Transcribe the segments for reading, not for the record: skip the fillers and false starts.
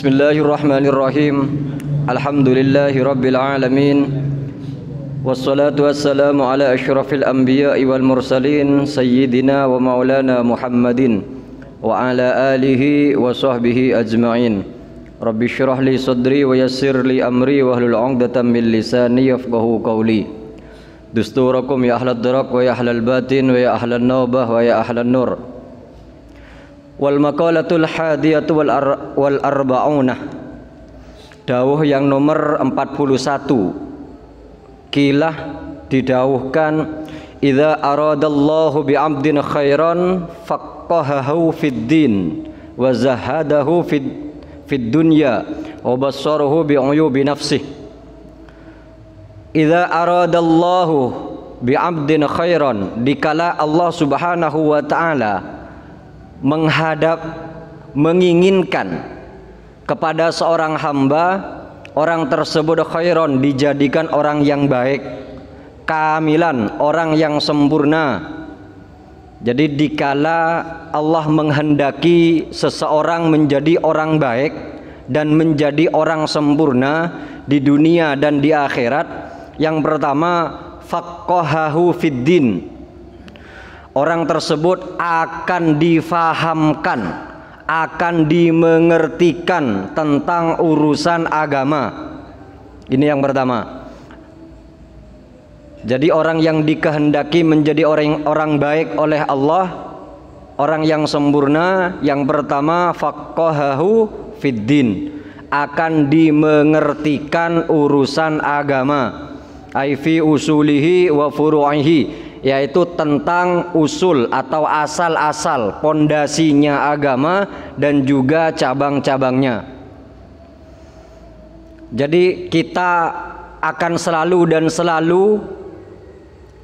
Bismillahirrahmanirrahim. Alhamdulillahi rabbil alamin. Wassalatu wassalamu ala asyrafil anbiya'i wal mursalin sayyidina wa maulana Muhammadin wa ala alihi wa sahbihi ajma'in. Rabbi syrah li sadri wa yassir li amri wa hlul 'uqdatam min lisani yafqahu qawli. Dusturakum ya ahlad darak wa ya ahlal batin wa ya ahlan nawbah wa ya ahlan nur. Wal maqalatul hadiyatu wal arba'unah. Dawuh yang nomor 41. Kilah didawuhkan, idza aradallahu bi 'abdin khairan faqahahu fid din wa zahadahu fid dunya wa bassarahu bi 'uyubi nafsihi. Idza aradallahu bi 'abdin khairan, dikala Allah Subhanahu wa taala menginginkan kepada seorang hamba, orang tersebut khairon, dijadikan orang yang baik, kamilan, orang yang sempurna. Jadi dikala Allah menghendaki seseorang menjadi orang baik dan menjadi orang sempurna di dunia dan di akhirat, yang pertama faqahahu fid din. Orang tersebut akan difahamkan, akan dimengertikan tentang urusan agama. Ini yang pertama. Jadi orang yang dikehendaki menjadi orang baik oleh Allah, orang yang sempurna, yang pertama faqahahu fid din, akan dimengertikan urusan agama, ai fi usulihi wa furu'ihi, yaitu tentang usul atau asal-asal pondasinya agama dan juga cabang-cabangnya. Jadi kita akan selalu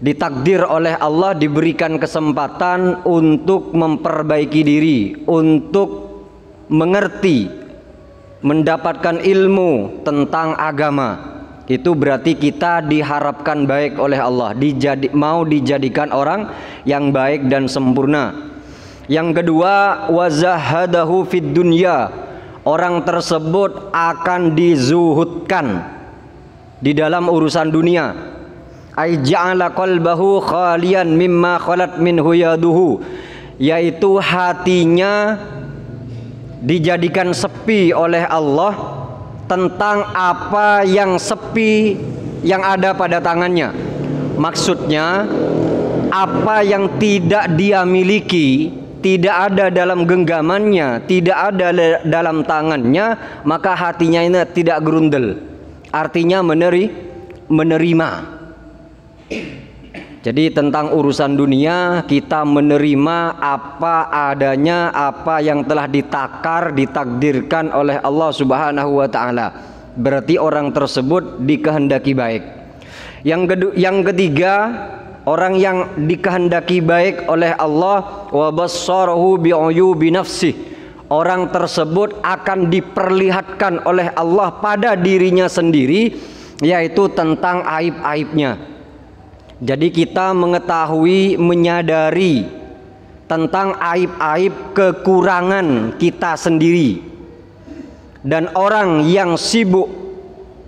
ditakdir oleh Allah, diberikan kesempatan untuk memperbaiki diri, untuk mengerti, mendapatkan ilmu tentang agama. Itu berarti kita diharapkan baik oleh Allah, mau dijadikan orang yang baik dan sempurna. Yang kedua, wazahadahu fid dunya, orang tersebut akan dizuhudkan di dalam urusan dunia. Ai ja'ala qalbahu khalian mimma khalat minhu yaduhu, yaitu hatinya dijadikan sepi oleh Allah tentang apa yang sepi yang ada pada tangannya. Maksudnya apa yang tidak dia miliki, tidak ada dalam genggamannya, tidak ada dalam tangannya, maka hatinya ini tidak gerundel. Artinya menerima. Jadi tentang urusan dunia kita menerima apa adanya, apa yang telah ditakdirkan oleh Allah Subhanahu wa taala. Berarti orang tersebut dikehendaki baik. Yang ketiga, orang yang dikehendaki baik oleh Allah, wa bassarahu bi 'uyubi nafsihi, orang tersebut akan diperlihatkan oleh Allah pada dirinya sendiri, yaitu tentang aib-aibnya. Jadi kita mengetahui, menyadari tentang aib-aib kekurangan kita sendiri. Dan orang yang sibuk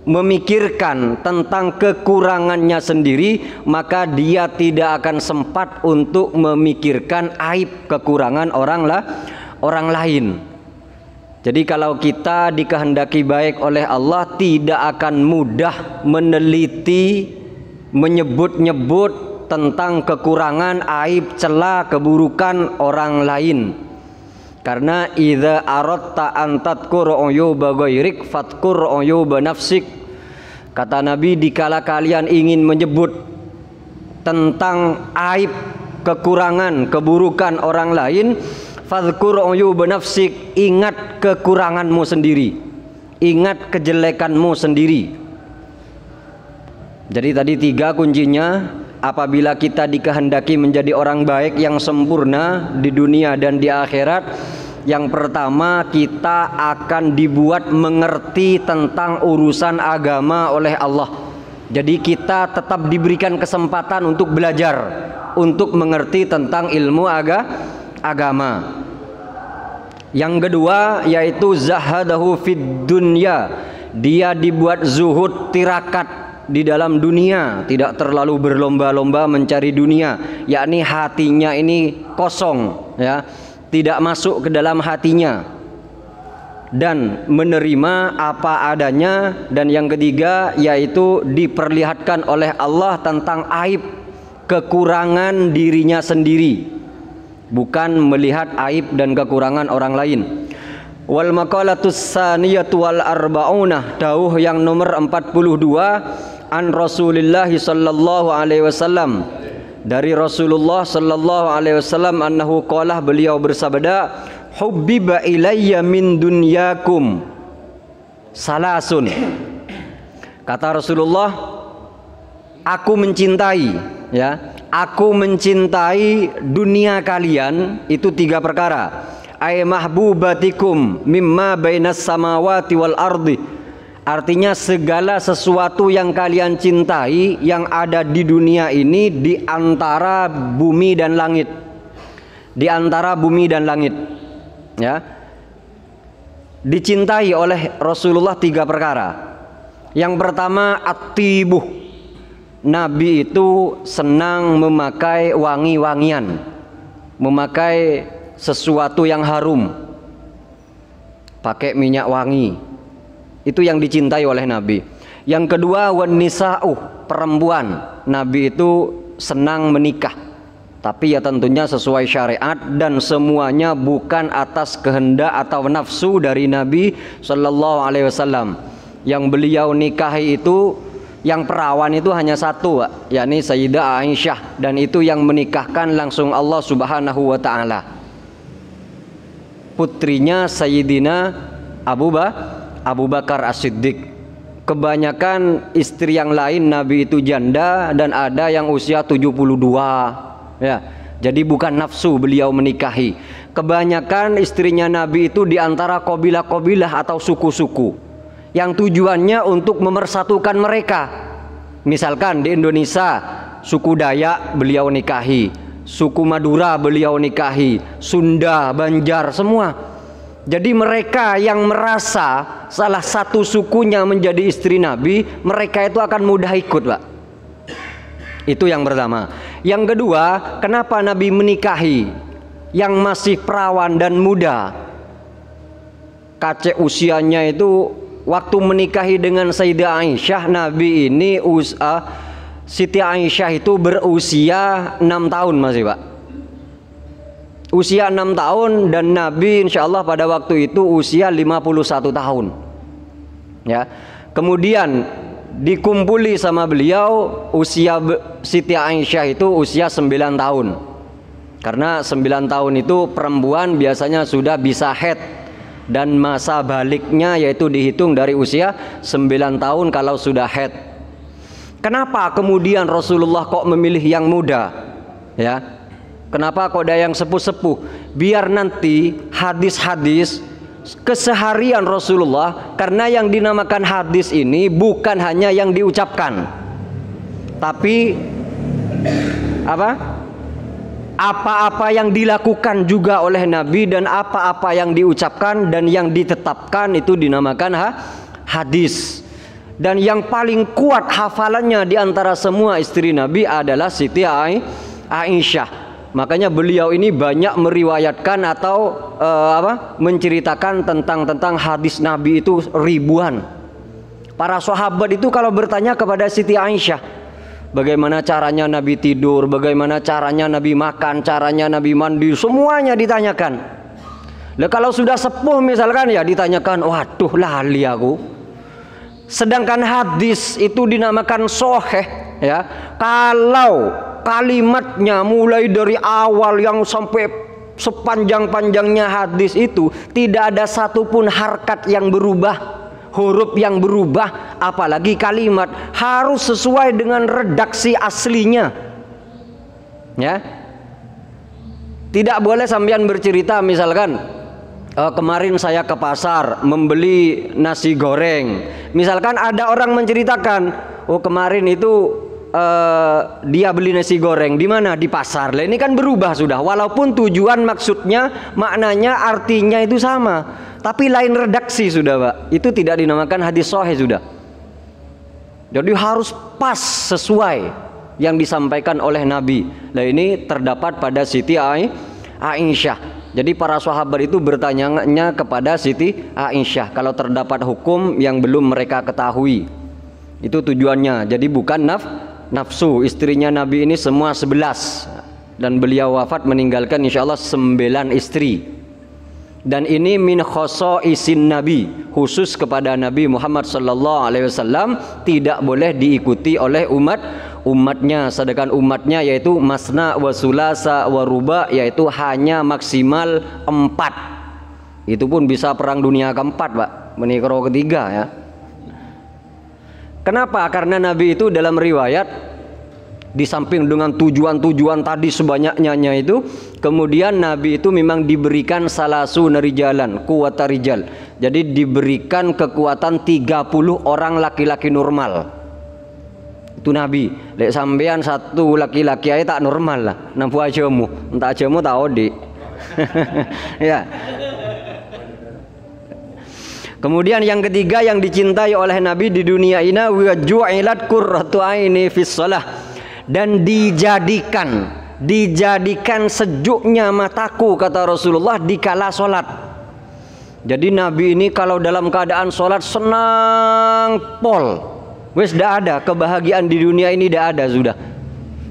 memikirkan tentang kekurangannya sendiri, maka dia tidak akan sempat untuk memikirkan aib kekurangan orang lain. Jadi kalau kita dikehendaki baik oleh Allah, tidak akan mudah meneliti, menyebut-nyebut tentang kekurangan, aib, celah, keburukan orang lain. Karena idza aradta an tadhkur uyuba ghairik fadhkur uyuba nafsik. Kata Nabi, dikala kalian ingin menyebut tentang aib, kekurangan, keburukan orang lain, fadhkur uyuba nafsik, ingat kekuranganmu sendiri, ingat kejelekanmu sendiri. Jadi tadi 3 kuncinya. Apabila kita dikehendaki menjadi orang baik yang sempurna di dunia dan di akhirat, yang pertama kita akan dibuat mengerti tentang urusan agama oleh Allah. Jadi kita tetap diberikan kesempatan untuk belajar, untuk mengerti tentang ilmu agama. Yang kedua yaitu zahadahu fid dunya, dia dibuat zuhud, tirakat di dalam dunia, tidak terlalu berlomba-lomba mencari dunia, yakni hatinya ini kosong, ya, tidak masuk ke dalam hatinya dan menerima apa adanya. Dan yang ketiga yaitu diperlihatkan oleh Allah tentang aib, kekurangan dirinya sendiri, bukan melihat aib dan kekurangan orang lain. Wal maqalatus saniyatu wal arba'una, dawuh yang nomor 42, an Rasulillah sallallahu alaihi wasallam, dari Rasulullah sallallahu alaihi wasallam, annahu qala, beliau bersabda, hubbiba ilayya min dunyakum salasun. Kata Rasulullah, aku mencintai, ya, aku mencintai dunia kalian itu 3 perkara. Ay mahbubatikum mimma bainas samawati wal ardi, artinya segala sesuatu yang kalian cintai yang ada di dunia ini di antara bumi dan langit, di antara bumi dan langit, ya, dicintai oleh Rasulullah 3 perkara. Yang pertama at-tibuh, Nabi itu senang memakai wangi-wangian, memakai sesuatu yang harum, pakai minyak wangi, itu yang dicintai oleh Nabi. Yang kedua wan nisa'u, perempuan, Nabi itu senang menikah, tapi ya tentunya sesuai syariat dan semuanya bukan atas kehendak atau nafsu dari Nabi Shallallahu Alaihi Wasallam. Yang beliau nikahi itu, yang perawan itu hanya satu, yakni Sayyidah Aisyah, dan itu yang menikahkan langsung Allah Subhanahu wa Ta'ala, putrinya Sayyidina Abu Bakar As-Siddiq. Kebanyakan istri yang lain Nabi itu janda dan ada yang usia 72, ya. Jadi bukan nafsu beliau menikahi. Kebanyakan istrinya Nabi itu diantara kabilah-kabilah atau suku-suku yang tujuannya untuk memersatukan mereka. Misalkan di Indonesia suku Dayak beliau nikahi, suku Madura beliau nikahi, Sunda, Banjar, semua. Jadi mereka yang merasa salah satu sukunya menjadi istri Nabi, mereka itu akan mudah ikut, Pak. Itu yang pertama. Yang kedua, kenapa Nabi menikahi yang masih perawan dan muda? Kacek usianya itu, waktu menikahi dengan Sayyidah Aisyah, Nabi ini Siti Aisyah itu berusia 6 tahun masih, Pak. Usia 6 tahun dan Nabi insya Allah pada waktu itu usia 51 tahun, ya. Kemudian dikumpuli sama beliau usia Siti Aisyah itu usia 9 tahun, karena 9 tahun itu perempuan biasanya sudah bisa haid dan masa baliknya yaitu dihitung dari usia 9 tahun kalau sudah haid. Kenapa kemudian Rasulullah kok memilih yang muda, ya? Kenapa kok ada yang sepuh-sepuh? Biar nanti hadis-hadis keseharian Rasulullah, karena yang dinamakan hadis ini bukan hanya yang diucapkan, tapi apa-apa yang dilakukan juga oleh Nabi dan apa-apa yang diucapkan dan yang ditetapkan itu dinamakan hadis. Dan yang paling kuat hafalannya di antara semua istri Nabi adalah Siti Aisyah. Makanya beliau ini banyak meriwayatkan atau menceritakan tentang hadis Nabi itu ribuan. Para sahabat itu kalau bertanya kepada Siti Aisyah, bagaimana caranya Nabi tidur, bagaimana caranya Nabi makan, caranya Nabi mandi, semuanya ditanyakan. Lah kalau sudah sepuh misalkan ya ditanyakan, waduh lali aku. Sedangkan hadis itu dinamakan sahih, ya, kalau kalimatnya mulai dari awal yang sampai sepanjang-panjangnya hadis itu tidak ada satupun harkat yang berubah, huruf yang berubah, apalagi kalimat, harus sesuai dengan redaksi aslinya, ya. Tidak boleh sampean bercerita misalkan kemarin saya ke pasar membeli nasi goreng, misalkan ada orang menceritakan, oh kemarin itu dia beli nasi goreng di mana? Di pasar. Lah ini kan berubah sudah. Walaupun tujuan, maksudnya, maknanya, artinya itu sama, tapi lain redaksi sudah, Pak. Itu tidak dinamakan hadis sahih sudah. Jadi harus pas sesuai yang disampaikan oleh Nabi. Nah ini terdapat pada Siti Aisyah. Jadi para sahabat itu bertanya kepada Siti Aisyah kalau terdapat hukum yang belum mereka ketahui. Itu tujuannya. Jadi bukan nafsu. Istrinya Nabi ini semua 11, dan beliau wafat meninggalkan insya Allah 9 istri. Dan ini min khosaisin Nabi, khusus kepada Nabi Muhammad sallallahu alaihi wasallam, tidak boleh diikuti oleh umatnya. Sedangkan umatnya yaitu masna wa sulasa wa ruba, yaitu hanya maksimal 4. Itu pun bisa perang dunia keempat, Pak, menikah ketiga ya. Kenapa? Karena Nabi itu dalam riwayat, di samping dengan tujuan-tujuan tadi sebanyaknya itu, kemudian Nabi itu memang diberikan salasu narijalan, kuwata rijal. Jadi diberikan kekuatan 30 orang laki-laki normal. Itu Nabi. Lek sampean satu laki-laki aja tak normal lah. Nampu ajamu, entah ajamu tak odi. Ya. Kemudian yang ketiga yang dicintai oleh Nabi di dunia ini, wa ju'ilat qurratu aini fis shalah. Dan dijadikan sejuknya mataku, kata Rasulullah, dikala sholat. Jadi Nabi ini kalau dalam keadaan sholat senang pol. Wes dah ada kebahagiaan di dunia ini, dah ada sudah.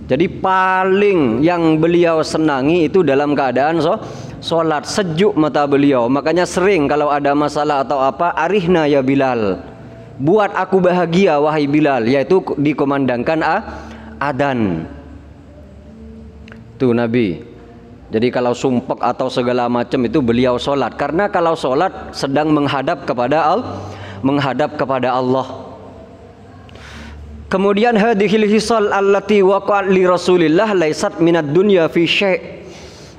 Jadi paling yang beliau senangi itu dalam keadaan sholat, sejuk mata beliau. Makanya sering kalau ada masalah atau apa, arihna ya Bilal, buat aku bahagia wahai Bilal, yaitu dikomandangkan adan. Tuh Nabi. Jadi kalau sumpek atau segala macam itu beliau sholat. Karena kalau sholat sedang menghadap kepada Allah. Kemudian hadhil hisal allati waqa'at li Rasulillah laisat minad dunya fi syai'.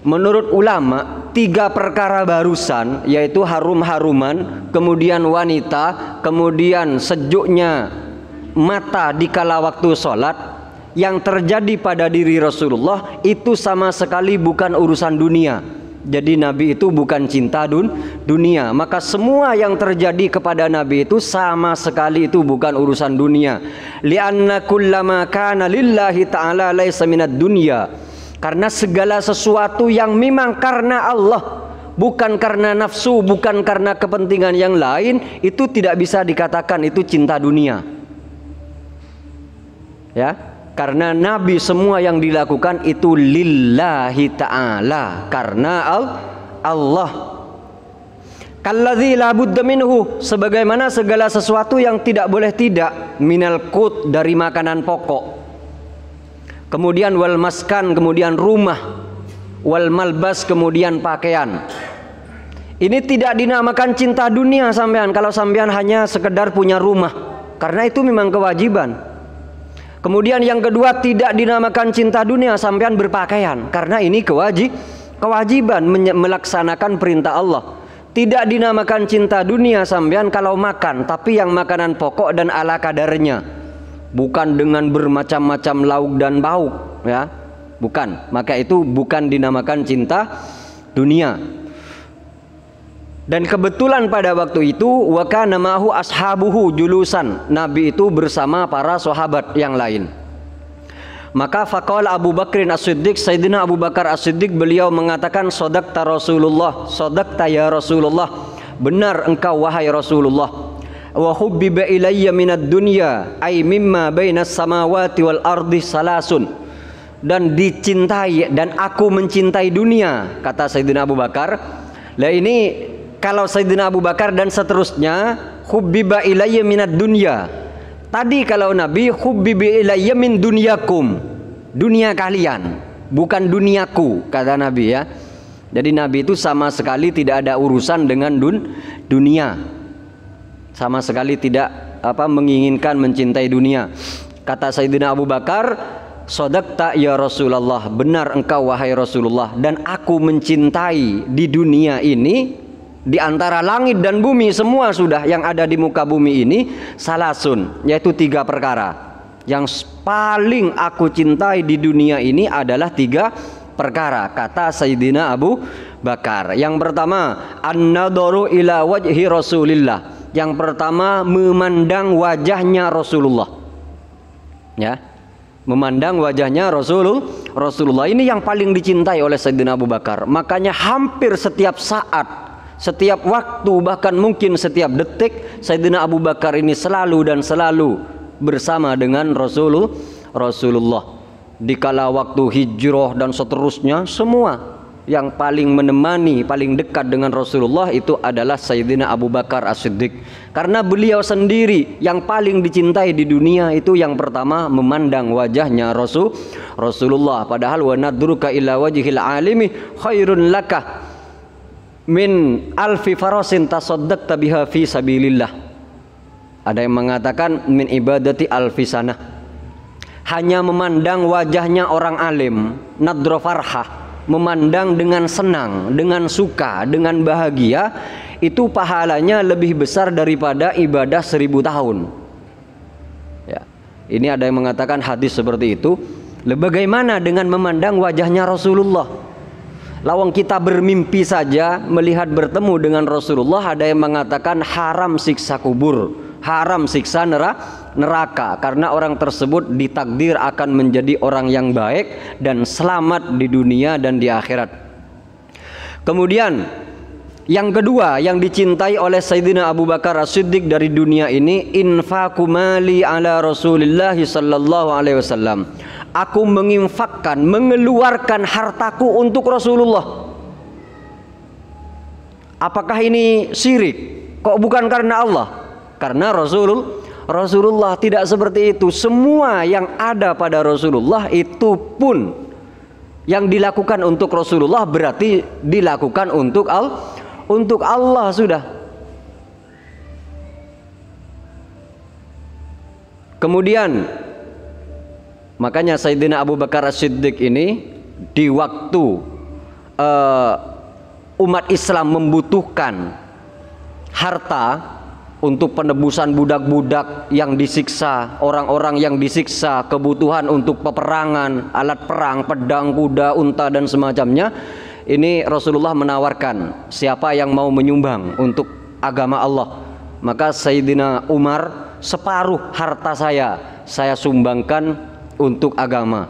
Menurut ulama, 3 perkara barusan, yaitu harum-haruman, kemudian wanita, kemudian sejuknya mata di kala waktu sholat, yang terjadi pada diri Rasulullah itu sama sekali bukan urusan dunia. Jadi Nabi itu bukan cinta dunia. Maka semua yang terjadi kepada Nabi itu sama sekali itu bukan urusan dunia. Li'anna kullama kana lillahi ta'ala laisa minad dunya. Karena segala sesuatu yang memang karena Allah, bukan karena nafsu, bukan karena kepentingan yang lain, itu tidak bisa dikatakan itu cinta dunia. Ya, karena Nabi semua yang dilakukan itu lillahi ta'ala, karena Allah. Kalladzi la budda minhu, sebagaimana segala sesuatu yang tidak boleh tidak, minal qut, dari makanan pokok, kemudian wal maskan, kemudian rumah, wal malbas, kemudian pakaian. Ini tidak dinamakan cinta dunia sampean kalau sampean hanya sekedar punya rumah, karena itu memang kewajiban. Kemudian yang kedua, tidak dinamakan cinta dunia sampean berpakaian, karena ini kewajiban melaksanakan perintah Allah. Tidak dinamakan cinta dunia sampean kalau makan, tapi yang makanan pokok dan ala kadarnya, bukan dengan bermacam-macam lauk dan bauk, ya, bukan. Maka itu bukan dinamakan cinta dunia. Dan kebetulan pada waktu itu wa kana ma'hu ashabuhu julusan, Nabi itu bersama para sahabat yang lain. Maka faqala Abu Bakrin As-Siddiq, Sayyidina Abu Bakar As-Siddiq, beliau mengatakan, sadaqta Rasulullah, sadaqta ya Rasulullah, benar engkau wahai Rasulullah. Wa hubbiba ilayya minad dunya ay mimma bainas samawati wal ardi salasun, dan dicintai dan aku mencintai dunia, kata Sayyidina Abu Bakar. Lah ini kalau Sayyidina Abu Bakar dan seterusnya, hubbiba ilayya minad dunya. Tadi kalau Nabi, hubbiba ilayya min dunyakum, dunia kalian, bukan duniaku, kata Nabi ya. Jadi Nabi itu sama sekali tidak ada urusan dengan dunia. Sama sekali tidak menginginkan mencintai dunia. Kata Sayyidina Abu Bakar, sadaqta ya Rasulullah, benar engkau wahai Rasulullah, dan aku mencintai di dunia ini, di antara langit dan bumi semua sudah yang ada di muka bumi ini, salasun, yaitu 3 perkara. Yang paling aku cintai di dunia ini adalah 3 perkara, kata Sayyidina Abu Bakar. Yang pertama, an-nadharu ila wajhi Rasulillah. Yang pertama, memandang wajahnya Rasulullah. Ya. Memandang wajahnya Rasulullah. Ini yang paling dicintai oleh Sayyidina Abu Bakar. Makanya hampir setiap saat, setiap waktu, bahkan mungkin setiap detik, Sayyidina Abu Bakar ini selalu dan selalu bersama dengan Rasulullah. Dikala waktu hijrah dan seterusnya, semua yang paling menemani, paling dekat dengan Rasulullah itu adalah Sayyidina Abu Bakar As-Siddiq. Karena beliau sendiri yang paling dicintai di dunia itu yang pertama memandang wajahnya Rasulullah. Padahal wa nadruka ila wajhil alimi khairun laka min alfi farasin tasaddaqta biha fi sabilillah. Ada yang mengatakan min ibadati alfi sanah. Hanya memandang wajahnya orang alim, nadra farhah, memandang dengan senang, dengan suka, dengan bahagia, itu pahalanya lebih besar daripada ibadah 1000 tahun. Ya. Ini ada yang mengatakan hadis seperti itu. Bagaimana dengan memandang wajahnya Rasulullah? Lawang kita bermimpi saja melihat bertemu dengan Rasulullah, ada yang mengatakan haram siksa kubur, haram siksa neraka, karena orang tersebut ditakdir akan menjadi orang yang baik dan selamat di dunia dan di akhirat. Kemudian yang kedua yang dicintai oleh Sayyidina Abu Bakar As-Siddiq dari dunia ini, infaqu mali ala Rasulillah sallallahu alaihi wasallam. Aku menginfakkan, mengeluarkan hartaku untuk Rasulullah. Apakah ini syirik? Kok bukan karena Allah? Karena Rasulullah tidak seperti itu. Semua yang ada pada Rasulullah itu pun yang dilakukan untuk Rasulullah berarti dilakukan untuk Allah sudah. Kemudian makanya Sayyidina Abu Bakar As-Siddiq ini di waktu umat Islam membutuhkan harta untuk penebusan budak-budak yang disiksa, orang-orang yang disiksa, kebutuhan untuk peperangan, alat perang, pedang, kuda, unta dan semacamnya. Ini Rasulullah menawarkan siapa yang mau menyumbang untuk agama Allah. Maka Sayyidina Umar, separuh harta saya sumbangkan untuk agama.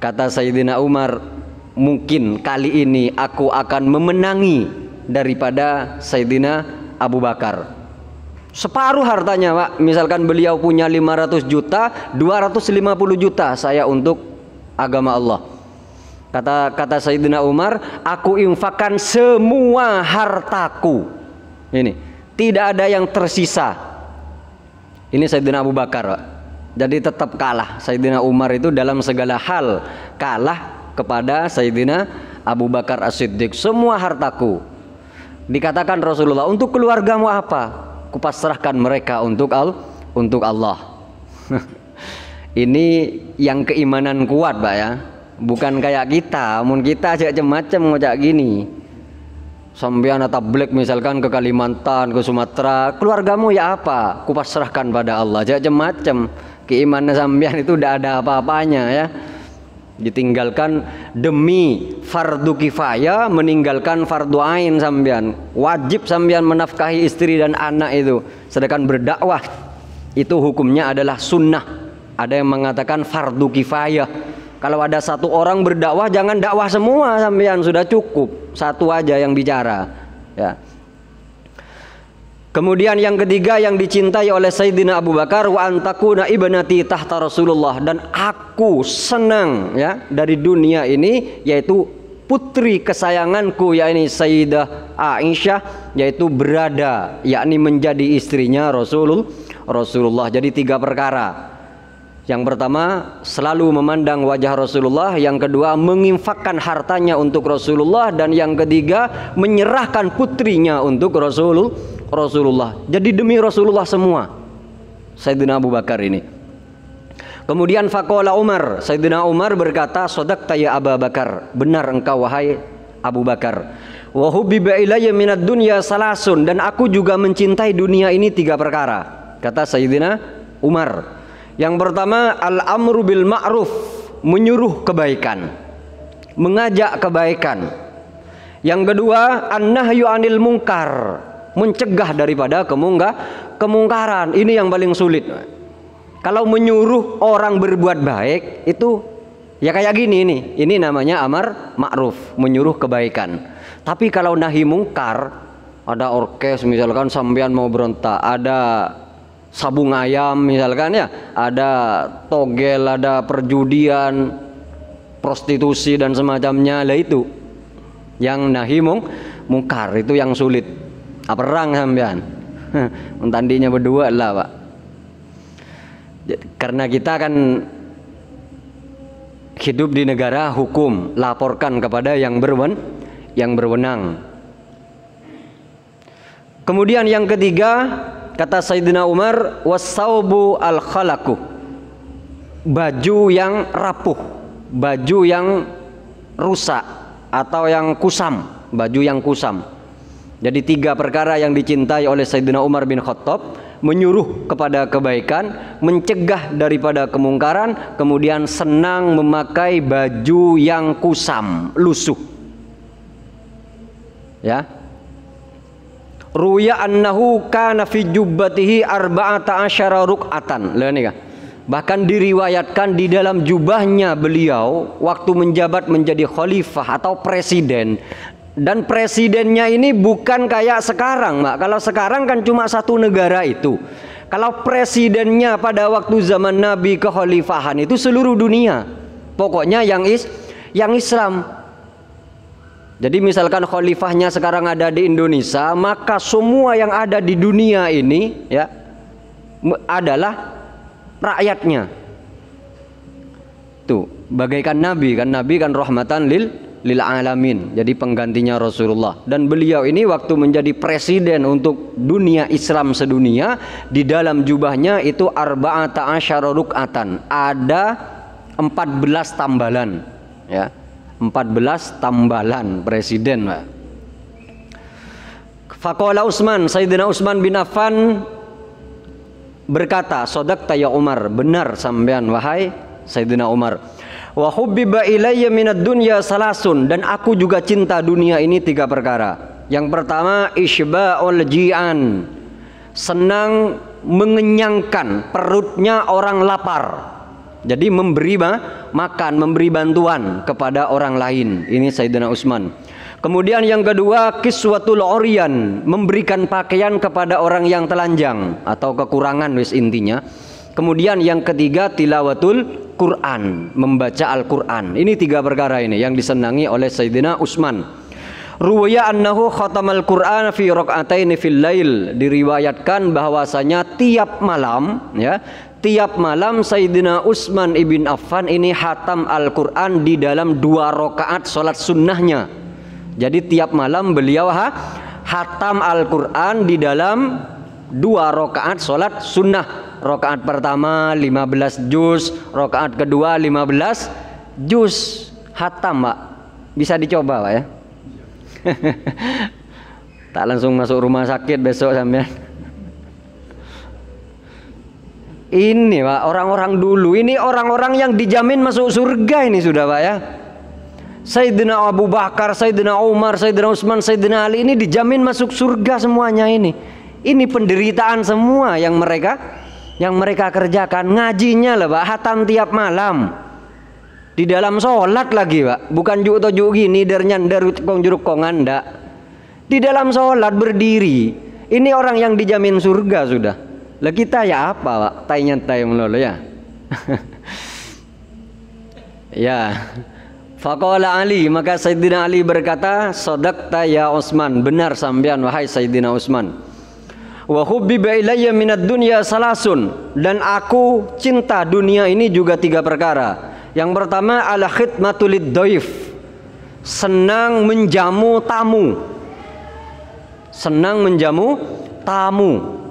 Kata Sayyidina Umar, mungkin kali ini aku akan memenangi daripada Sayyidina Abu Bakar. Separuh hartanya, Pak. Misalkan beliau punya 500 juta, 250 juta saya untuk agama Allah. Kata Sayyidina Umar, aku infakkan semua hartaku. Ini, tidak ada yang tersisa. Ini Sayyidina Abu Bakar, Pak. Jadi tetap kalah. Sayyidina Umar itu dalam segala hal kalah kepada Sayyidina Abu Bakar As-Siddiq. Semua hartaku. Dikatakan Rasulullah, untuk keluargamu apa? Kupasrahkan mereka untuk Allah. Ini yang keimanan kuat, Pak ya. Bukan kayak kita, mun kita aja macam-macam ngocak gini. Sampean tabligh misalkan ke Kalimantan, ke Sumatera, keluargamu ya apa? Kupasrahkan pada Allah. Aja macam-macam. Keimanan sampean itu udah ada apa-apanya ya. Ditinggalkan demi fardu kifayah, meninggalkan fardu ain sampean. Wajib sampean menafkahi istri dan anak itu. Sedangkan berdakwah itu hukumnya adalah sunnah. Ada yang mengatakan fardu kifayah. Kalau ada satu orang berdakwah, jangan dakwah semua sampean, sudah cukup satu aja yang bicara ya. Kemudian yang ketiga yang dicintai oleh Sayyidina Abu Bakar, wa antakuna ibnati tahta Rasulullah, dan aku senang ya dari dunia ini yaitu putri kesayanganku yakni Sayyidah Aisyah yaitu berada yakni menjadi istrinya Rasulullah. Jadi 3 perkara. Yang pertama selalu memandang wajah Rasulullah, yang kedua menginfakkan hartanya untuk Rasulullah, dan yang ketiga menyerahkan putrinya untuk Rasulullah. Jadi demi Rasulullah semua Sayyidina Abu Bakar ini. Kemudian faqala Umar, Sayyidina Umar berkata, "Shadaqta ya Abu Bakar, benar engkau wahai Abu Bakar. Wa hubbiba ilayya minad dunya salasun, dan aku juga mencintai dunia ini 3 perkara." Kata Sayyidina Umar. Yang pertama al-amru bil ma'ruf, menyuruh kebaikan, mengajak kebaikan. Yang kedua an-nahyu 'anil munkar, mencegah daripada kemungkaran. Ini yang paling sulit. Kalau menyuruh orang berbuat baik itu ya kayak gini nih. Ini namanya amar ma'ruf, menyuruh kebaikan. Tapi kalau nahi mungkar, ada orkes misalkan sampean mau berontak, ada sabung ayam misalkan ya, ada togel, ada perjudian, prostitusi dan semacamnya. Lah itu yang nahi mungkar, itu yang sulit. Perang sampean mentandinya berdua lah Pak. Karena kita kan hidup di negara hukum, laporkan kepada yang berwenang. Kemudian yang ketiga, kata Sayyidina Umar, wasaubu al-khalaku, baju yang rapuh, baju yang rusak atau yang kusam, baju yang kusam. Jadi 3 perkara yang dicintai oleh Sayyidina Umar bin Khattab: menyuruh kepada kebaikan, mencegah daripada kemungkaran, kemudian senang memakai baju yang kusam, lusuh. Ya. Ruya annahu kana fi jubbatihi 14 ruk'atan. Lihat nih, bahkan diriwayatkan di dalam jubahnya beliau waktu menjabat menjadi khalifah atau presiden. Dan presidennya ini bukan kayak sekarang, Mbak. Kalau sekarang kan cuma satu negara itu. Kalau presidennya pada waktu zaman Nabi kekhalifahan itu seluruh dunia. Pokoknya yang Islam. Jadi misalkan khalifahnya sekarang ada di Indonesia, maka semua yang ada di dunia ini ya adalah rakyatnya. Tuh, bagaikan Nabi kan rahmatan lil alamin. Jadi penggantinya Rasulullah. Dan beliau ini waktu menjadi presiden untuk dunia Islam sedunia, di dalam jubahnya itu 14 ruk'atan. Ada 14 tambalan, ya. 14 tambalan presiden, Pak. Faqala Utsman, Sayyidina Utsman bin Affan berkata, "Shadaqta ya Umar, benar sampean wahai Sayyidina Umar. Wa hubbiba ilayya minad dunya salasun, dan aku juga cinta dunia ini 3 perkara. Yang pertama isyba'ul ji'an, senang mengenyangkan perutnya orang lapar. Jadi memberi makan, memberi bantuan kepada orang lain. Ini Sayyidina Utsman. Kemudian yang kedua kiswatul uryan, memberikan pakaian kepada orang yang telanjang atau kekurangan wis intinya. Kemudian yang ketiga tilawatul Quran, membaca Al-Quran. Ini 3 perkara ini yang disenangi oleh Sayyidina Utsman. Ruwaya annahu khatamal Quran fi raka'ataini fil lail, diriwayatkan bahwasanya tiap malam ya, tiap malam Sayyidina Utsman ibn Affan ini hatam Al-Quran di dalam 2 rakaat sholat sunnahnya. Jadi tiap malam beliau hatam Al-Quran di dalam 2 rakaat sholat sunnah. Rakaat pertama 15 juz, rakaat kedua 15 juz. Hatam, Pak. Bisa dicoba, Pak ya. Tak langsung masuk rumah sakit besok sampean. Ini Pak, orang-orang dulu, ini orang-orang yang dijamin masuk surga ini sudah Pak ya. Sayyidina Abu Bakar, Sayyidina Umar, Sayyidina Utsman, Sayyidina Ali ini dijamin masuk surga semuanya ini. Ini penderitaan semua yang mereka kerjakan. Ngajinya lah Pak, hatam tiap malam. Di dalam sholat lagi Pak, bukan juk tojuk gini nyandar kong juruk kongan ndak. Di dalam sholat berdiri. Ini orang yang dijamin surga sudah. Lah kita ya apa Pak? Tai-nyantai melulu ya. Ya. Faqala Ali, maka Sayyidina Ali berkata, "Shadaqta ya Utsman, benar sampean wahai Sayyidina Utsman. Wa hubbiba ilayya minad dunya salasun, dan aku cinta dunia ini juga 3 perkara. Yang pertama ala khidmatul lidhaif, senang menjamu tamu. Senang menjamu tamu.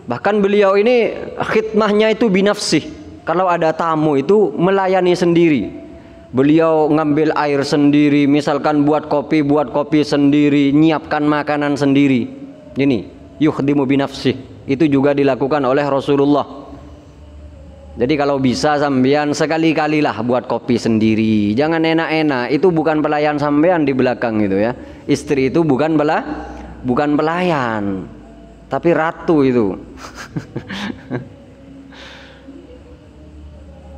Bahkan beliau ini khidmahnya itu binafsih. Kalau ada tamu itu melayani sendiri. Beliau ngambil air sendiri, misalkan buat kopi sendiri, nyiapkan makanan sendiri. Ini yukhdimu binafsih. Itu juga dilakukan oleh Rasulullah. Jadi kalau bisa sampean sekali-kalilah buat kopi sendiri. Jangan enak-enak. Itu bukan pelayan sampean di belakang itu ya. Istri itu bukan pelayan, tapi ratu itu.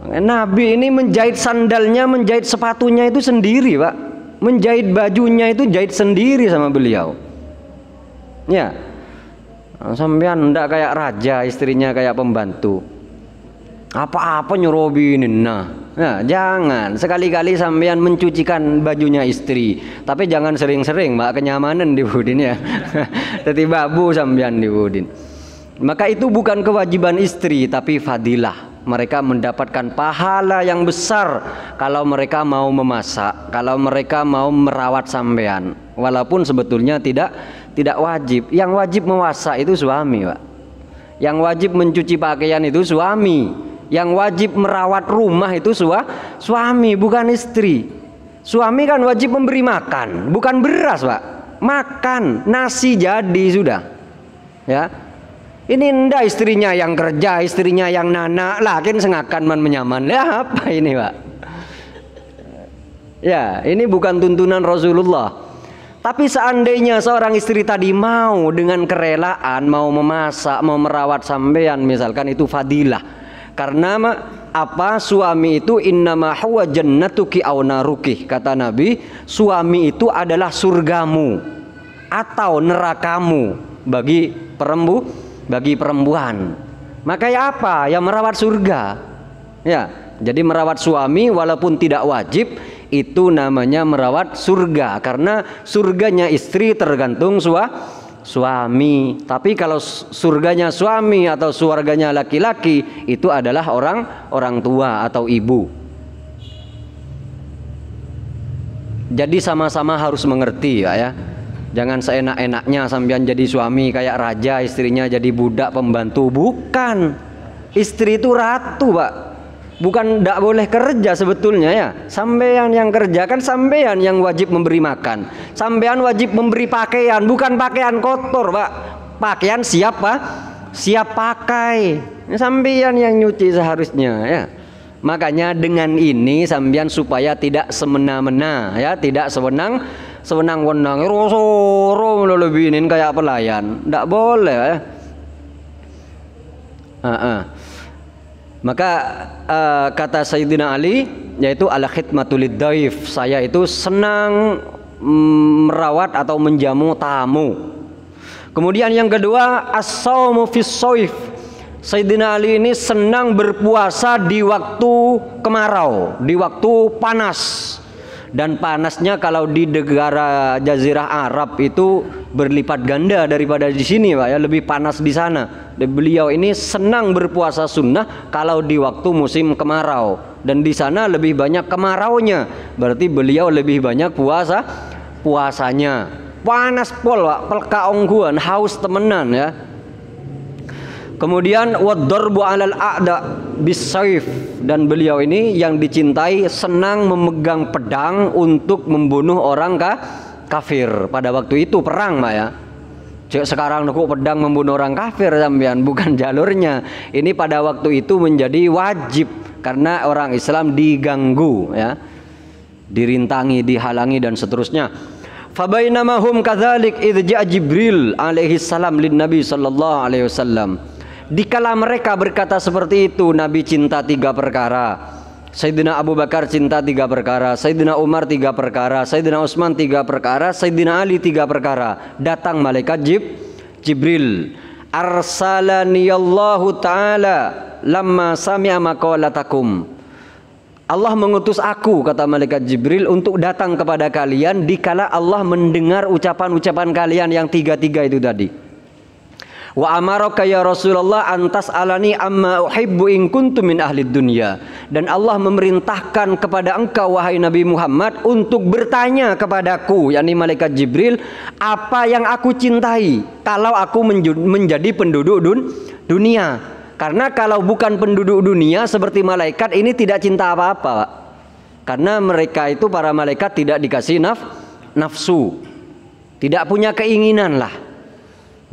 Nabi ini menjahit sandalnya, menjahit sepatunya itu sendiri, Pak. Menjahit bajunya itu jahit sendiri sama beliau. Ya. Sampean enggak kayak raja, istrinya kayak pembantu. Apa-apa nyurobinin. Nah, jangan. Sekali-kali sampean mencucikan bajunya istri. Tapi jangan sering-sering, Mbak, kenyamanan di Budin ya. Teti babu sampean di Budin. Maka itu bukan kewajiban istri, tapi fadilah. Mereka mendapatkan pahala yang besar kalau mereka mau memasak, kalau mereka mau merawat sampean. Walaupun sebetulnya tidak wajib. Yang wajib memasak itu suami, Pak. Yang wajib mencuci pakaian itu suami. Yang wajib merawat rumah itu suami, bukan istri. Suami kan wajib memberi makan, bukan beras, Pak. Makan, nasi jadi sudah. Ya. Ini ndak istrinya yang kerja, istrinya yang nanak, lakin sengakan man menyaman. Ya apa ini, Pak? Ya, ini bukan tuntunan Rasulullah. Tapi seandainya seorang istri tadi mau dengan kerelaan, mau memasak, mau merawat sampean misalkan, itu fadilah. Karena apa? Suami itu innama huwa jannatuki aw naruki, kata Nabi. Suami itu adalah surgamu atau nerakamu bagi perempuan. Maka ya apa? Ya merawat surga. Ya, jadi merawat suami walaupun tidak wajib, itu namanya merawat surga. Karena surganya istri tergantung suami. Tapi kalau surganya suami atau surganya laki-laki, itu adalah orang tua atau ibu. Jadi sama-sama harus mengerti ya. Jangan seenak-enaknya sampean jadi suami kayak raja, istrinya jadi budak pembantu. Bukan. Istri itu ratu, Pak. Bukan tidak boleh kerja sebetulnya ya. Sampean yang kerja, kan sampean yang wajib memberi makan. Sampean wajib memberi pakaian, bukan pakaian kotor, Pak. Pakaian siap, Pak. Siap pakai. Sampean yang nyuci seharusnya ya. Makanya dengan ini sampean supaya tidak semena-mena ya, tidak sewenang-wenang. Rosoro lebihinin kayak pelayan. Tidak boleh ya. Maka kata Sayyidina Ali, yaitu ala khidmatul daif, saya itu senang merawat atau menjamu tamu. Kemudian yang kedua, as-saumu fis shaif. Sayyidina Ali ini senang berpuasa di waktu kemarau, di waktu panas. Dan panasnya kalau di negara Jazirah Arab itu berlipat ganda daripada di sini, Pak ya, lebih panas di sana. Dan beliau ini senang berpuasa sunnah kalau di waktu musim kemarau, dan di sana lebih banyak kemaraunya. Berarti beliau lebih banyak puasanya. Panas pol, Pak, pelka ongguan, haus temenan ya. Kemudian waddarbu 'alal a'da bisayf, dan beliau ini yang dicintai senang memegang pedang untuk membunuh orang kafir. Pada waktu itu perang, Pak ya. Sekarang kok pedang membunuh orang kafir sampean, bukan jalurnya. Ini pada waktu itu menjadi wajib karena orang Islam diganggu ya. Dirintangi, dihalangi dan seterusnya. Fabainama hum kadzalik idz ja'a Jibril alaihi salam lin Nabi sallallahu alaihi wasallam. Dikala mereka berkata seperti itu, Nabi cinta 3 perkara. Sayyidina Abu Bakar cinta 3 perkara, Sayyidina Umar 3 perkara, Sayyidina Utsman 3 perkara, Sayyidina Ali 3 perkara. Datang malaikat Jibril. Arsalaniyallahu ta'ala lamma sami'a maqalatakum. Allah mengutus aku, kata malaikat Jibril, untuk datang kepada kalian dikala Allah mendengar ucapan-ucapan kalian yang 3 itu tadi. Wa amaraka ya Rasulullah antas alani amma uhibbu in kuntum min ahli dunya. Dan Allah memerintahkan kepada engkau wahai Nabi Muhammad untuk bertanya kepadaku, yakni malaikat Jibril, apa yang aku cintai kalau aku menjadi penduduk dunia. Karena kalau bukan penduduk dunia seperti malaikat ini tidak cinta apa-apa, Pak. Karena mereka itu, para malaikat, tidak dikasih nafsu, tidak punya keinginan lah.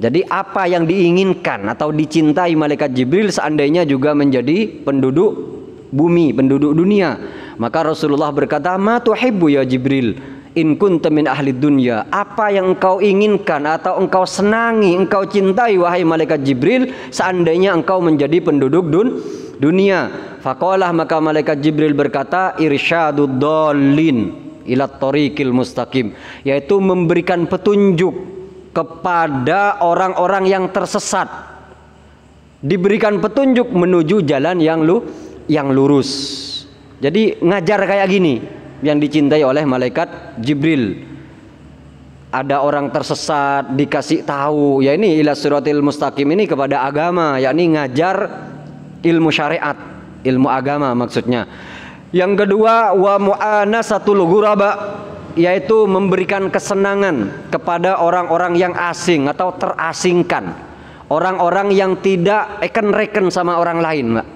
Jadi apa yang diinginkan atau dicintai malaikat Jibril seandainya juga menjadi penduduk bumi, penduduk dunia. Maka Rasulullah berkata, "Ma tuhibbu ya Jibril in kunta min ahli dunya." Apa yang engkau inginkan atau engkau senangi, engkau cintai wahai malaikat Jibril seandainya engkau menjadi penduduk dunia. Faqalah, maka malaikat Jibril berkata, "Irsyadud dallin ila tariqil mustaqim." Yaitu memberikan petunjuk kepada orang-orang yang tersesat, diberikan petunjuk menuju jalan yang lurus. Jadi ngajar kayak gini yang dicintai oleh malaikat Jibril. Ada orang tersesat dikasih tahu, ya ini ila siratil mustaqim ini kepada agama, yakni ngajar ilmu syariat, ilmu agama maksudnya. Yang kedua, wa mu'anasatul ghuraba, yaitu memberikan kesenangan kepada orang-orang yang asing atau terasingkan, orang-orang yang tidak reken sama orang lain, Mbak.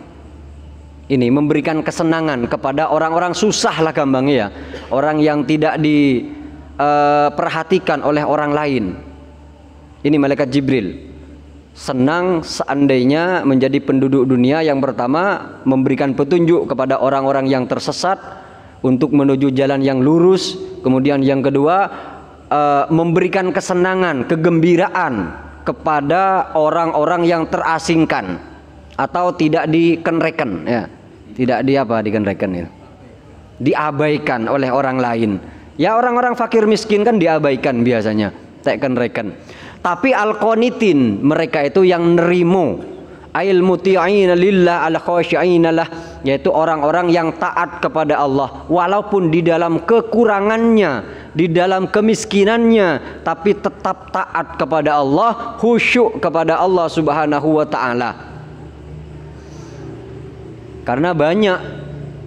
Ini memberikan kesenangan kepada orang-orang susah lah gampangnya ya, orang yang tidak diperhatikan oleh orang lain. Ini malaikat Jibril senang seandainya menjadi penduduk dunia yang pertama memberikan petunjuk kepada orang-orang yang tersesat untuk menuju jalan yang lurus. Kemudian yang kedua, memberikan kesenangan, kegembiraan kepada orang-orang yang terasingkan atau tidak dikenreken, ya, tidak dikenreken ya, diabaikan oleh orang lain. Ya orang-orang fakir miskin kan diabaikan biasanya, tak kenreken. Tapi al-qanitin, mereka itu yang nerimo, ail muti'ina lillah al-khashi'ina lah, yaitu orang-orang yang taat kepada Allah walaupun di dalam kekurangannya, di dalam kemiskinannya, tapi tetap taat kepada Allah, khusyuk kepada Allah Subhanahu wa taala. Karena banyak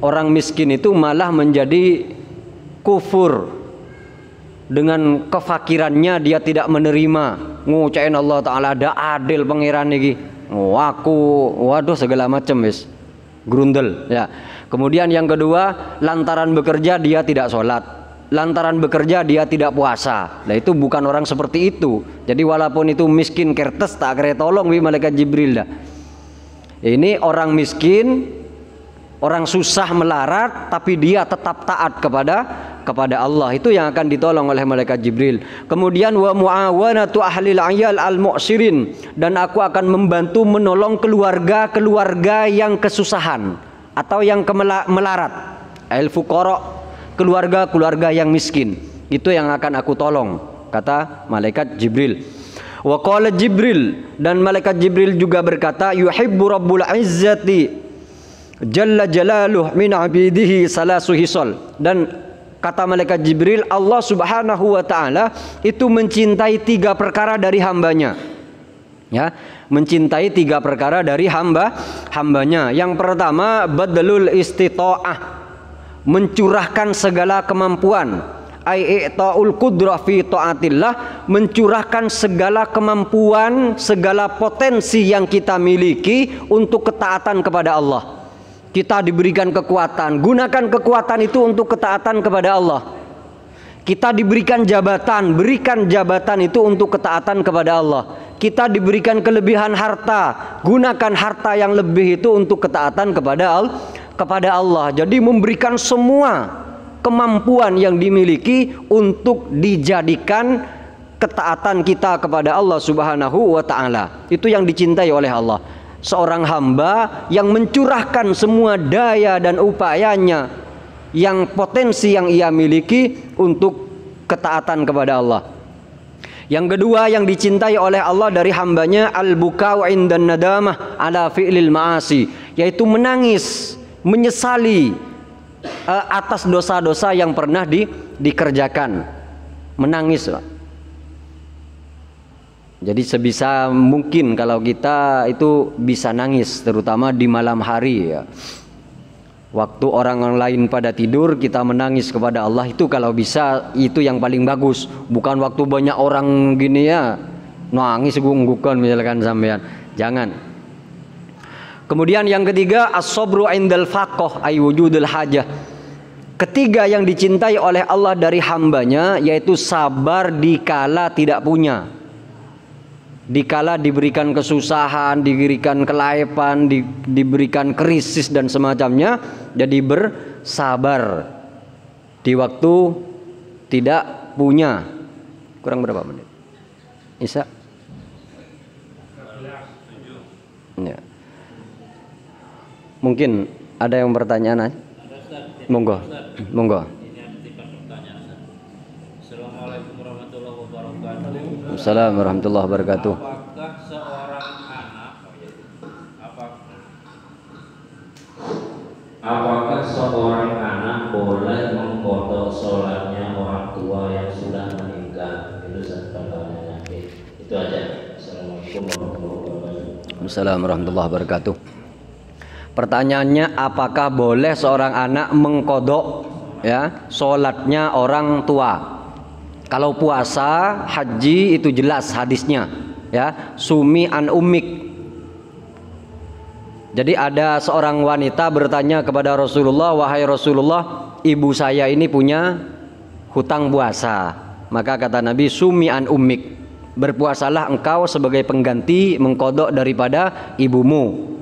orang miskin itu malah menjadi kufur. Dengan kefakirannya dia tidak menerima, ngucain Allah taala ada adil pangeran iki. Waduh segala macam wis. Grundel ya. Kemudian yang kedua, lantaran bekerja dia tidak sholat, lantaran bekerja dia tidak puasa. Nah itu bukan orang seperti itu. Jadi walaupun itu miskin kertes tak kira tolong wi malaikat Jibril dah. Ini orang miskin, orang susah melarat, tapi dia tetap taat kepada Allah. Itu yang akan ditolong oleh malaikat Jibril. Kemudian wa muawanatu ahlil ayal al mu'sirin, dan aku akan membantu menolong keluarga-keluarga yang kesusahan atau yang melarat, al fuqara, keluarga-keluarga yang miskin. Itu yang akan aku tolong, kata malaikat Jibril. Wa qala Jibril, dan malaikat Jibril juga berkata, yuhibbu rabbul izzati jalla jalaluh min abidihi salasu hisal. Dan kata malaikat Jibril, Allah Subhanahu wa taala itu mencintai 3 perkara dari hambanya. Ya, mencintai 3 perkara dari hambanya. Yang pertama, badlul istita'ah, mencurahkan segala kemampuan. Ai'ta'ul qudrah fi ta'atillah, mencurahkan segala kemampuan, segala potensi yang kita miliki untuk ketaatan kepada Allah. Kita diberikan kekuatan, gunakan kekuatan itu untuk ketaatan kepada Allah. Kita diberikan jabatan, berikan jabatan itu untuk ketaatan kepada Allah. Kita diberikan kelebihan harta, gunakan harta yang lebih itu untuk ketaatan kepada Allah. Jadi memberikan semua kemampuan yang dimiliki untuk dijadikan ketaatan kita kepada Allah Subhanahu wa taala. Itu yang dicintai oleh Allah. Seorang hamba yang mencurahkan semua daya dan upayanya, yang potensi yang ia miliki untuk ketaatan kepada Allah. Yang kedua yang dicintai oleh Allah dari hambanya, al-buka'u indan nadamah ala fi'lil ma'asi, yaitu menangis, menyesali atas dosa-dosa yang pernah dikerjakan. Menangis. Jadi sebisa mungkin kalau kita itu bisa nangis, terutama di malam hari ya. Waktu orang lain pada tidur kita menangis kepada Allah, itu kalau bisa itu yang paling bagus. Bukan waktu banyak orang gini ya nangis gunggukan misalkan sampean. Jangan. Kemudian yang ketiga, as-sabru indal faqah ay wujudul hajah. Ketiga yang dicintai oleh Allah dari hambanya yaitu sabar dikala tidak punya. dikala diberikan kesusahan, diberikan kelayapan, diberikan krisis dan semacamnya, jadi bersabar di waktu tidak punya. Kurang berapa menit? Isa? Ya. Mungkin ada yang bertanya? Monggo, monggo. Assalamualaikum warahmatullahi wabarakatuh. Apakah seorang anak boleh mengkodok sholatnya orang tua yang sudah meninggal? Itu satu pertanyaan. Itu aja. Assalamualaikum warahmatullahi wabarakatuh. Assalamualaikum warahmatullahi wabarakatuh. Pertanyaannya, apakah boleh seorang anak mengkodok ya sholatnya orang tua? Kalau puasa, haji itu jelas hadisnya ya, sumi an umik. Jadi ada seorang wanita bertanya kepada Rasulullah, wahai Rasulullah, ibu saya ini punya hutang puasa. Maka kata Nabi, sumi an umik, berpuasalah engkau sebagai pengganti mengkodok daripada ibumu.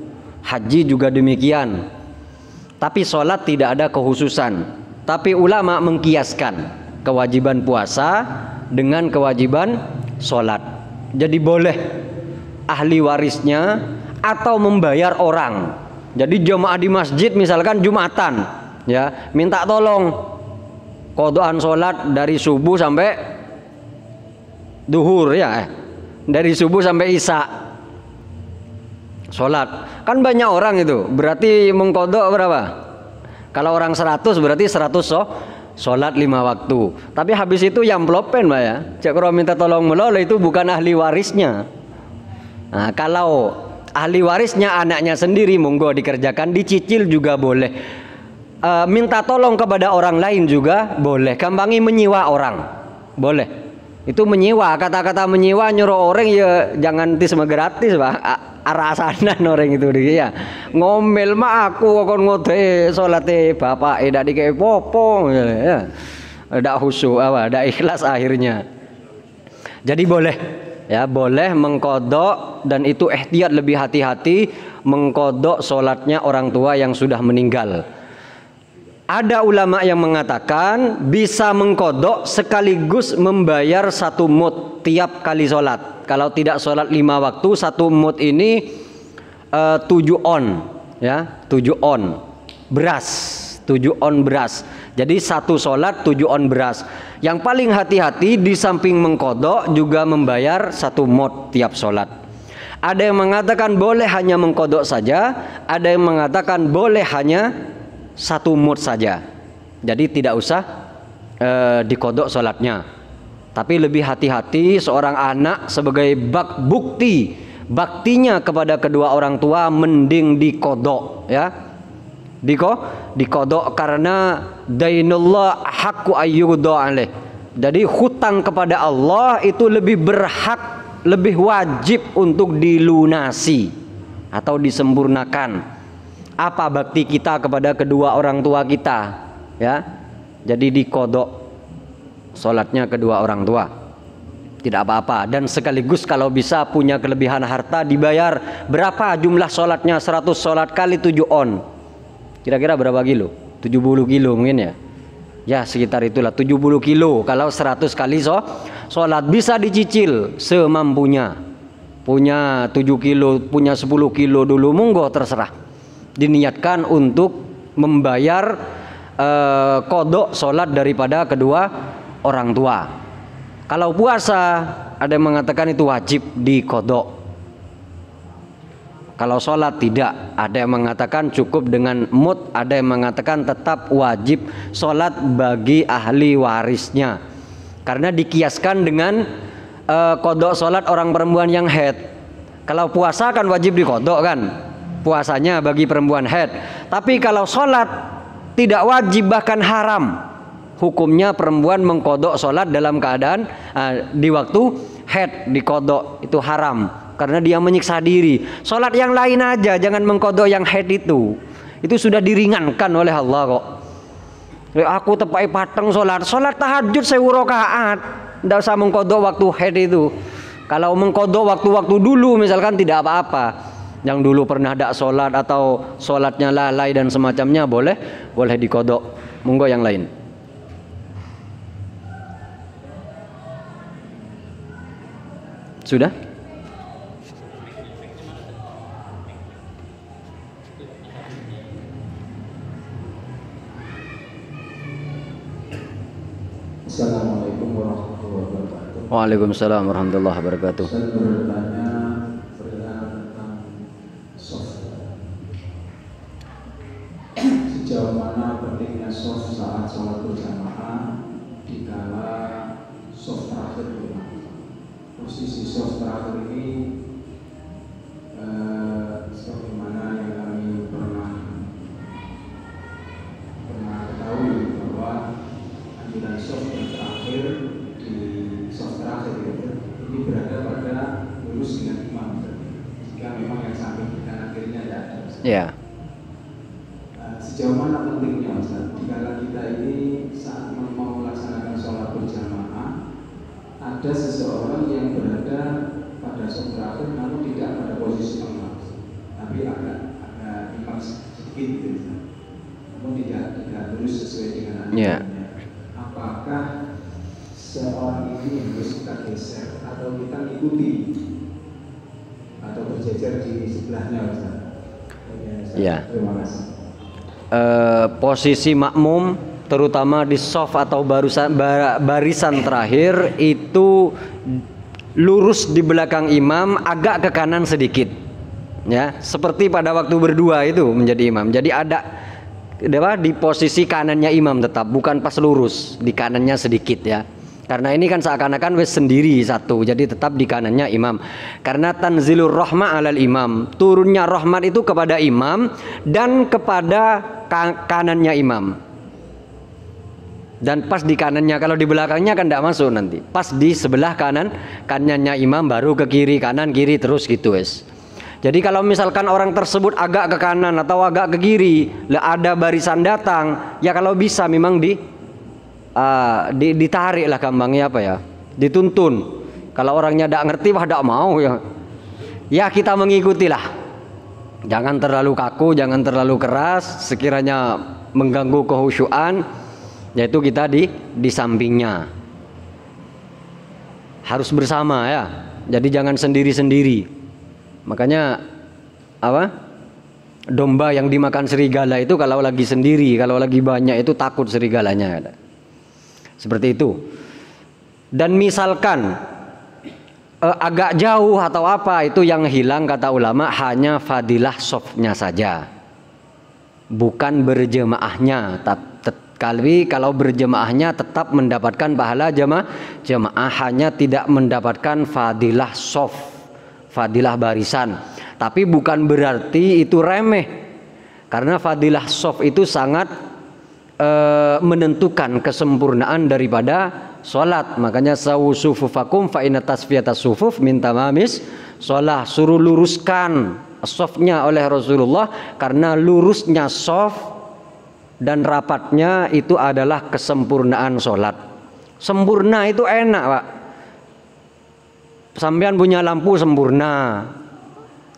Haji juga demikian. Tapi sholat tidak ada kekhususan. Tapi ulama mengkiaskan kewajiban puasa dengan kewajiban sholat. Jadi boleh ahli warisnya atau membayar orang. Jadi jemaah di masjid misalkan Jumatan ya, minta tolong kodokan sholat dari subuh sampai duhur ya, dari subuh sampai isya sholat. Kan banyak orang itu, berarti mengkodok berapa? Kalau orang 100 berarti 100 sholat 5 waktu. Tapi habis itu yang pelopen Mbak ya, cek kalau minta tolong melolo itu bukan ahli warisnya. Nah, kalau ahli warisnya anaknya sendiri, monggo dikerjakan, dicicil juga boleh. Minta tolong kepada orang lain juga boleh. Gampangi menyewa orang, boleh. Itu menyewa, kata-kata menyewa nyuruh orang ya jangan tis gratis Pak. Arasanan orang itu dia. Ngomel mah aku kon ngode salate bapak ndak dikei popo ya. Ndak khusyuk apa, ndak ikhlas akhirnya. Jadi boleh ya, boleh mengkodok, dan itu ihtiyat, lebih hati-hati mengkodok sholatnya orang tua yang sudah meninggal. Ada ulama yang mengatakan bisa mengkodok sekaligus membayar 1 mud tiap kali sholat. Kalau tidak sholat 5 waktu, 1 mud ini 7 on ya, 7 on beras, 7 on beras. Jadi 1 sholat 7 on beras. Yang paling hati-hati di samping mengkodok juga membayar 1 mud tiap sholat. Ada yang mengatakan boleh hanya mengkodok saja, ada yang mengatakan boleh hanya 1 mud saja. Jadi tidak usah dikodok sholatnya. Tapi lebih hati-hati seorang anak sebagai bukti baktinya kepada kedua orang tua, mending dikodok ya. Dikodok karena dainullah haqqu ayyuda alaih. Jadi hutang kepada Allah itu lebih berhak, lebih wajib untuk dilunasi atau disempurnakan. Apa bakti kita kepada kedua orang tua kita ya. Jadi dikodok sholatnya kedua orang tua, tidak apa-apa. Dan sekaligus kalau bisa punya kelebihan harta, dibayar berapa jumlah sholatnya, 100 sholat kali 7 on, kira-kira berapa kilo? 70 kilo mungkin ya. Ya sekitar itulah 70 kilo. Kalau 100 kali sholat bisa dicicil semampunya. Punya 7 kilo, punya 10 kilo dulu, monggo terserah. Diniatkan untuk membayar kodok sholat daripada kedua orang tua. Kalau puasa ada yang mengatakan itu wajib dikodok. Kalau sholat tidak, ada yang mengatakan cukup dengan mud, ada yang mengatakan tetap wajib sholat bagi ahli warisnya. Karena dikiaskan dengan kodok sholat orang perempuan yang haid. Kalau puasa kan wajib dikodok kan, puasanya bagi perempuan haid. Tapi kalau sholat tidak wajib, bahkan haram. Hukumnya perempuan mengkodok sholat dalam keadaan di waktu haid, dikodok itu haram karena dia menyiksa diri. Sholat yang lain aja, jangan mengkodok yang haid itu sudah diringankan oleh Allah kok. Aku tepai pateng sholat tahajud 1000 rakaat, tidak usah mengkodok waktu haid itu. Kalau mengkodok waktu-waktu dulu misalkan tidak apa-apa. Yang dulu pernah tidak sholat atau sholatnya lalai dan semacamnya boleh dikodok. Monggo yang lain. Sudah? Assalamualaikum warahmatullahi wabarakatuh. Waalaikumsalam warahmatullahi wabarakatuh. Saya bertanya tentang soft. Sejauh mana pentingnya soft saat sholat berjamaah dikala soft terakhir dilakukan? Posisi soft terakhir ini sebagaimana yang kami pernah ketahui bahwa anjuran soft yang terakhir di soft terakhir ini berada pada lurus dengan imam. Jika memang yang samping kanan kirinya tidak ada. Ya. Sejauh mana pentingnya Ustaz? Jika kita ini saat mau melaksanakan sholat berjamaah, ada seseorang yang berada pada soft terakhir namun tidak pada posisi imam, tapi agak imam sedikit gitu, Ustaz. Namun tidak lurus sesuai dengan anjurannya. Apakah seorang ini harus kita geser atau kita ikuti atau berjejer di sebelahnya, Ustaz? Ya. Terima kasih. Posisi makmum terutama di soft atau barisan terakhir itu lurus di belakang imam, agak ke kanan sedikit, ya, seperti pada waktu berdua itu menjadi imam. Jadi ada di posisi kanannya imam tetap, bukan pas lurus, di kanannya sedikit, ya. Karena ini kan seakan-akan wes sendiri satu, jadi tetap di kanannya imam. Karena tanzilur rahmah alal imam, turunnya rahmat itu kepada imam dan kepada kanannya imam. Dan pas di kanannya, kalau di belakangnya kan tidak masuk nanti. Pas di sebelah kanannya imam baru ke kiri, kanan kiri terus gitu wes. Jadi kalau misalkan orang tersebut agak ke kanan atau agak ke kiri, ada barisan datang, ya kalau bisa memang ditarik lah gampangnya apa ya, dituntun. Kalau orangnya tidak ngerti, tidak mau ya kita mengikutilah. Jangan terlalu kaku, jangan terlalu keras, sekiranya mengganggu kehusyuan, yaitu kita di sampingnya. Harus bersama, ya. Jadi jangan sendiri-sendiri. Makanya domba yang dimakan serigala itu kalau lagi sendiri, kalau lagi banyak itu takut serigalanya. Seperti itu. Dan misalkan agak jauh atau apa, itu yang hilang kata ulama hanya fadilah softnya saja, bukan berjemaahnya. Tapi kalau berjemaahnya tetap mendapatkan pahala jemaah, hanya tidak mendapatkan fadilah soft, fadilah barisan. Tapi bukan berarti itu remeh, karena fadilah soft itu sangat menentukan kesempurnaan daripada sholat. Makanya sawu sufufakum fa inna tasfiyatas sufuf min tamamis sholat. Suruh luruskan softnya oleh Rasulullah, karena lurusnya soft dan rapatnya itu adalah kesempurnaan sholat. Sempurna itu enak, Pak. Sampean punya lampu sempurna,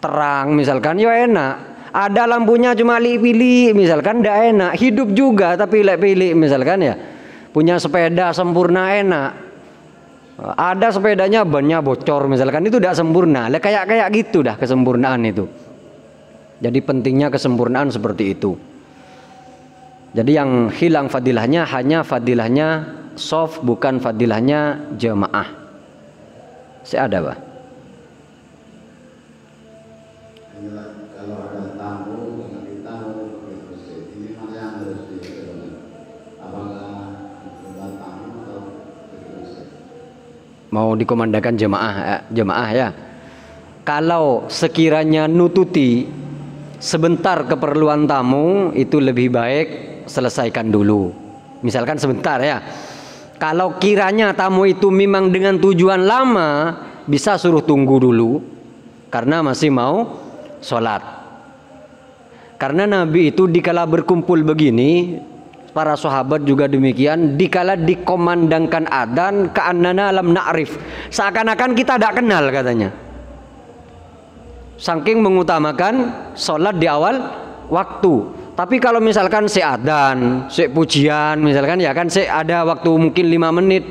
terang misalkan, ya enak. Ada lampunya cuma pilih misalkan, tidak enak. Hidup juga tapi pilih misalkan, ya. Punya sepeda sempurna enak. Ada sepedanya bannya bocor misalkan, itu tidak sempurna. Kayak gitu dah kesempurnaan itu. Jadi pentingnya kesempurnaan seperti itu. Jadi yang hilang fadilahnya hanya fadilahnya soft, bukan fadilahnya jamaah. Saya ada, Pak. Kalau ada tamu dengan tamu begitu, ini mana yang harus dilakukan? Apakah tamu atau begitu? Mau dikomandangkan jemaah ya. Kalau sekiranya nututi sebentar keperluan tamu, itu lebih baik selesaikan dulu. Misalkan sebentar, ya. Kalau kiranya tamu itu memang dengan tujuan lama, bisa suruh tunggu dulu karena masih mau sholat. Karena Nabi itu dikala berkumpul begini, para sahabat juga demikian, dikala dikomandangkan adzan ka'annana lam na'rif, seakan-akan kita tidak kenal katanya. Saking mengutamakan sholat di awal waktu. Tapi kalau misalkan si adzan, si pujian misalkan ya kan, si ada waktu mungkin 5 menit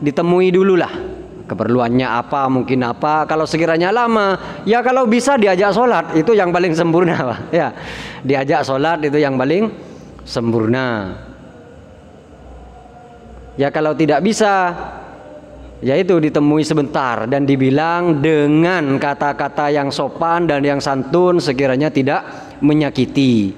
ditemui dulu lah keperluannya apa, mungkin apa. Kalau sekiranya lama, ya kalau bisa diajak sholat, itu yang paling sempurna Pak. Ya, diajak sholat itu yang paling sempurna. Ya kalau tidak bisa, yaitu ditemui sebentar dan dibilang dengan kata-kata yang sopan dan yang santun, sekiranya tidak menyakiti.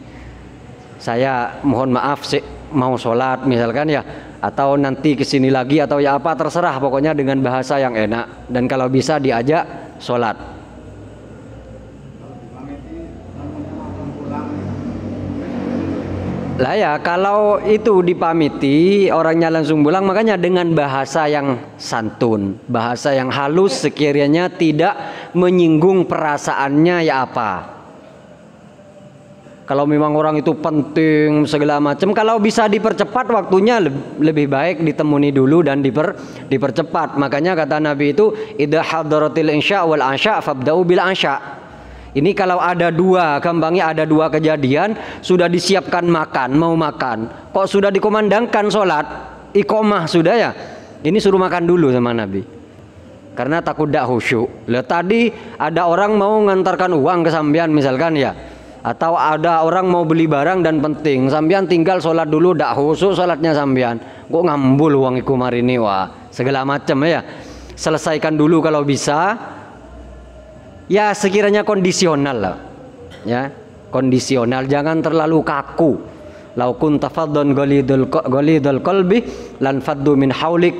Saya mohon maaf mau sholat misalkan ya, atau nanti kesini lagi atau ya apa, terserah pokoknya dengan bahasa yang enak, dan kalau bisa diajak sholat. Lah ya kalau itu dipamiti orangnya langsung pulang, makanya dengan bahasa yang santun, bahasa yang halus, sekiranya tidak menyinggung perasaannya ya apa. Kalau memang orang itu penting segala macam, kalau bisa dipercepat waktunya lebih baik ditemuni dulu dan dipercepat. Makanya kata Nabi itu idza hadaratil insya wal asya fabda'u bil asya. Ini kalau ada dua, gampangnya ada dua kejadian, sudah disiapkan makan, mau makan, kok sudah dikomandangkan sholat, iqomah sudah ya, ini suruh makan dulu sama Nabi, karena takut tidak khusyuk. Lihat tadi ada orang mau ngantarkan uang ke sambian misalkan ya, atau ada orang mau beli barang dan penting, sambian tinggal sholat dulu, tidak khusyuk sholatnya sambian, kok ngambul uang iku mari ini, wah segala macam ya. Selesaikan dulu kalau bisa. Ya sekiranya kondisional lah, ya kondisional, jangan terlalu kaku. Lau kunta faddan ghalidul qalbi lan faddu min haulik.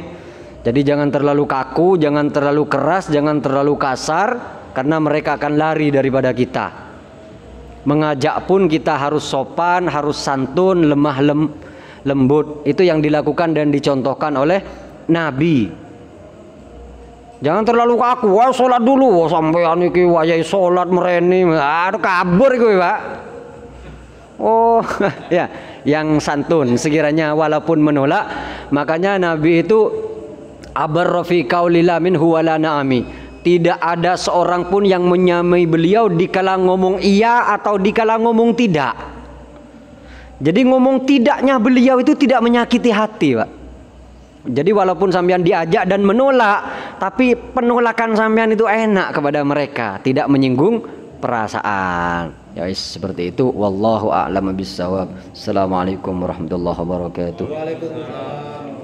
Jadi jangan terlalu kaku, jangan terlalu keras, jangan terlalu kasar, karena mereka akan lari daripada kita. Mengajak pun kita harus sopan, harus santun, lemah lembut. Itu yang dilakukan dan dicontohkan oleh Nabi. Jangan terlalu kaku, wah sholat dulu, wah sampean iki wayahe sholat mereni, aduh kabur iku Pak. Oh ya, yang santun sekiranya walaupun menolak. Makanya Nabi itu abarra fi qaulila minhu wala na'ami. Tidak ada seorang pun yang menyamai beliau dikala ngomong iya atau dikala ngomong tidak. Jadi ngomong tidaknya beliau itu tidak menyakiti hati Pak. Jadi walaupun sampean diajak dan menolak, tapi penolakan sampean itu enak kepada mereka, tidak menyinggung perasaan. Ya seperti itu. Wallahu a'lam bishawab. Assalamualaikum warahmatullahi wabarakatuh. Waalaikumsalam.